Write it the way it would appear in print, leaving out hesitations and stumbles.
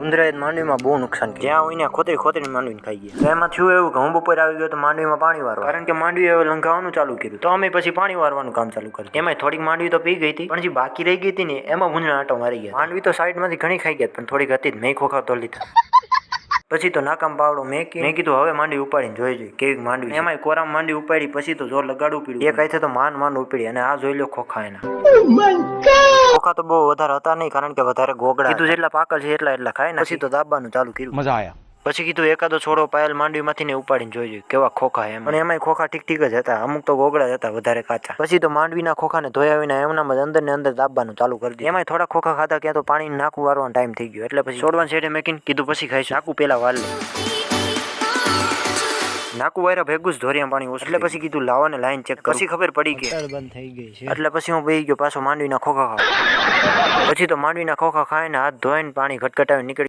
ઉંદરાએ માંડવીમાં બહુ નુકસાન કર્યું. જ્યાં હોય ને ખોતરી માંડવીને ખાઈ ગયા. તો એમાં થયું એવું કે હું બપોર આવી ગયો તો માંડવીમાં પાણી વારવા, કારણ કે માંડવી હવે લંઘાવાનું ચાલુ કર્યું. તો અમે પછી પાણી વારવાનું કામ ચાલુ કર્યું. એમાં થોડીક માંડવી તો પી ગઈ હતી, પણ જે બાકી રહી ગઈ હતી ને એમાં ભૂંજણા આટો મારી ગયા. માંડવી તો સાઈડમાંથી ઘણી ખાઈ ગયા, પણ થોડીક હતી જ મેં ખોખા તો લીધા. પછી તો નાકામ પાવડો મેં કીધું હવે માંડવી ઉપાડીને જોઈ જોઈએ કેવી માંડવી. એમાંય કોરામ માંડવી ઉપાડી પછી તો જોર લગાડવું પડ્યું. એક આથે તો માંડ ઉપડી, અને આ જોઈ લો ખોખા એના. ખોખા તો બહુ વધારે હતા નહીં, કારણ કે વધારે ગોગડા. કીધું જેટલા પાકલ છે એટલા ખાય ને. પછી તો દાબવાનું ચાલુ કર્યું. મજા આયા. પછી કીધું એકાદો છોડો પાયેલ માંડવીમાંથી ને ઉપાડીને જોઈ જોઈએ કેવા ખોખા એમ. અને એમાંય ખોખા ઠીક જ હતા, અમુક તો ગોગડા હતા વધારે કાચા. પછી તો માંડવીના ખોખાને ધોયા વિના એમનામ જ અંદર ને અંદર દાબવાનું ચાલુ કરી દીધું. એમાંય થોડા ખોખા ખાધા ક્યાં તો પાણી નાખું વારવાનો ટાઈમ થઈ ગયો, એટલે પછી છોડવાનું છેડે મેં કીધું પછી ખાઈશું. નાકું પેલા વાર લે. નાકું વાયરા ભેગું જ ધોરિયા પાણી ઓછું, એટલે પછી કીધું લાવો ને લાઈન ચેક. પછી ખબર પડી કે બંધ થઈ ગઈ છે, એટલે પછી હું બેહી ગયો પાછો માંડવીના ખોખા ખાવા. પછી તો માંડવીના ખોખા ખાઈને હાથ ધોઈને પાણી ઘટઘટાવી નીકળી.